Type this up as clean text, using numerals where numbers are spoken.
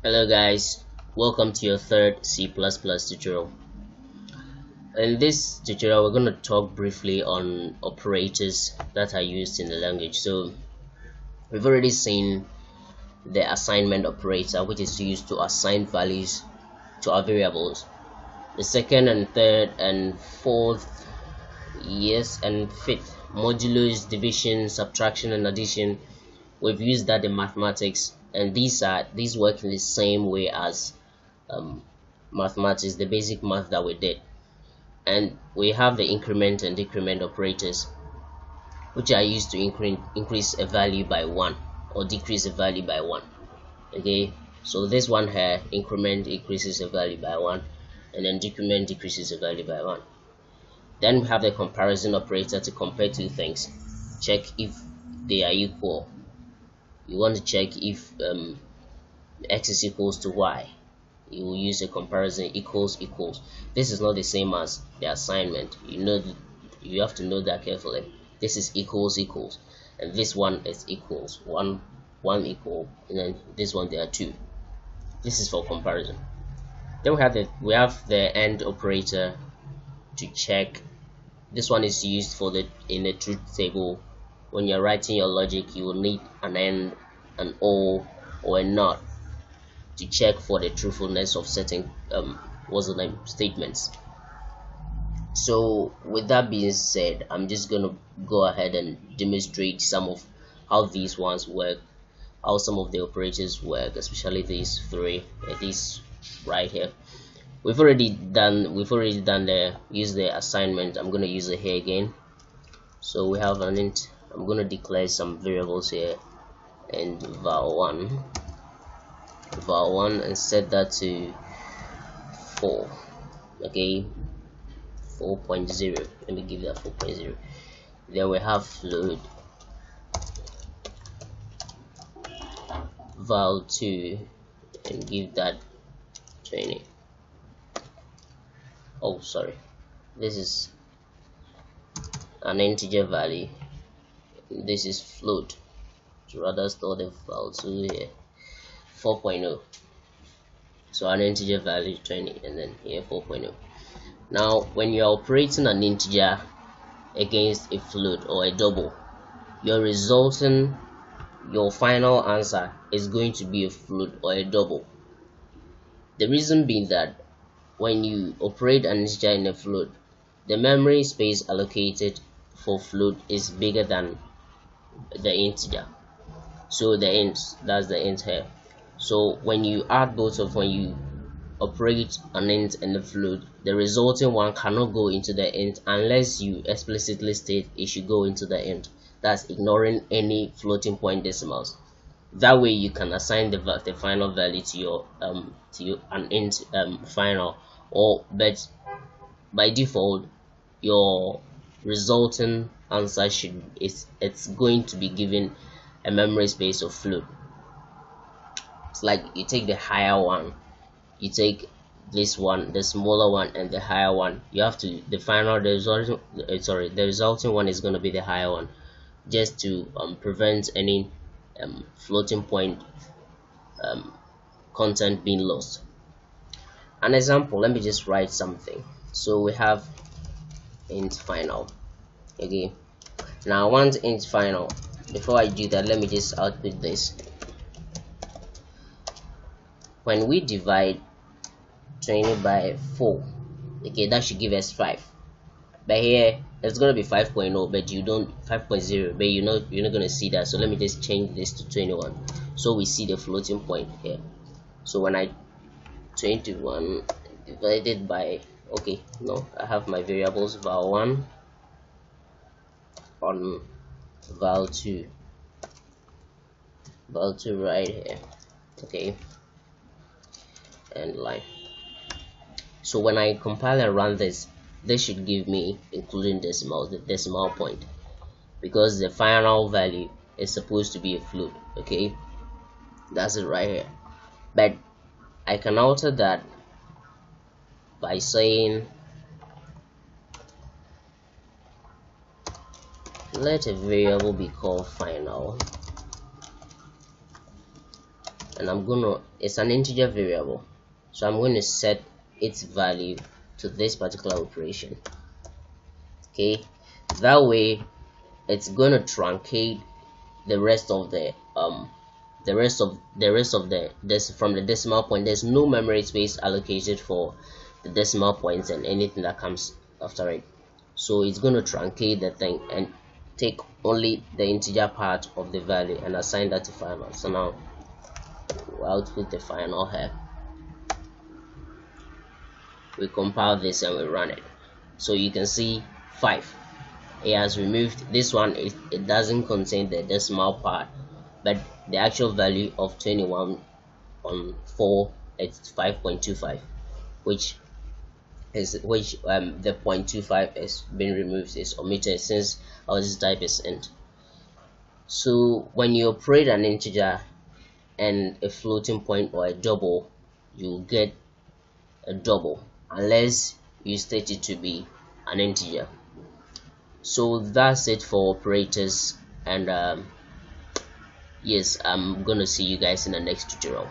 Hello guys, welcome to your third C++ tutorial. In this tutorial we're going to talk briefly on operators that are used in the language. So we've already seen the assignment operator, which is used to assign values to our variables. The second and third and fourth, yes, and fifth, modulus, division, subtraction and addition, we've used that in mathematics, and these work in the same way as mathematics, the basic math that we did. And we have the increment and decrement operators, which are used to increase a value by 1 or decrease a value by 1. Okay, so this one here, increment increases a value by 1, and then decrement decreases a value by 1. Then we have the comparison operator to compare two things, check if they are equal. You want to check if x is equals to y. You will use a comparison equals. This is not the same as the assignment. You have to know that carefully. This is equals, and this one is equals. One equal, and then this one there are two. This is for comparison. Then we have the AND operator to check. This one is used for in the truth table. When you're writing your logic, you will need an AND, an OR, or a NOT to check for the truthfulness of certain statements. So with that being said, I'm just gonna go ahead and demonstrate some of how these ones work, how some of the operators work, especially these three, these right here. We've already done the assignment. I'm gonna use it here again. So we have an int. I'm gonna declare some variables here, and val1 and set that to 4. Okay, 4.0. Let me give that 4.0. Then we have float val2 and give that 20. Oh, sorry, this is an integer value. This is float, so rather store the val2 here, 4.0. So an integer value 20, and then here 4.0. Now when you're operating an integer against a float or a double, your final answer is going to be a float or a double. The reason being that when you operate an integer in a float, the memory space allocated for float is bigger than the integer. So the int, that's the int here. So when you add both of, when you operate an int and a float, the resulting one cannot go into the int unless you explicitly state it should go into the int. That's ignoring any floating point decimals. That way you can assign the final value to your an int final, but by default your resulting answer it's going to be given a memory space of float. It's like you take the higher one, you take this one, the smaller one, and the higher one. You have to the resulting one is going to be the higher one, just to prevent any floating point content being lost. An example, let me just write something. So we have int final. Okay, now I want int final. Before I do that, let me just output this. When we divide 20 by 4, okay, that should give us 5. But here it's gonna be 5.0, but you don't 5.0, but you're not gonna see that. So let me just change this to 21, so we see the floating point here. So when I 21 divided by, okay, no, I have my variables val1 on val2 right here, okay, and line. So when I compile and run this should give me, including decimals, the decimal point, because the final value is supposed to be a float. Okay, that's it right here. But I can alter that by saying let a variable be called final and it's an integer variable, so I'm going to set its value to this particular operation. Okay, that way it's going to truncate the rest of the this from the decimal point. There's no memory space allocated for the decimal points and anything that comes after it, so it's going to truncate the thing and take only the integer part of the value and assign that to final. So now we'll output the final here. We compile this and we run it, so you can see 5. It has removed this one. It doesn't contain the decimal part, but the actual value of 21 on 4 is 5.25, which the 0.25 is being removed, is omitted since our this type is int. So when you operate an integer and a floating point or a double, you get a double unless you state it to be an integer. So that's it for operators, and yes, I'm gonna see you guys in the next tutorial.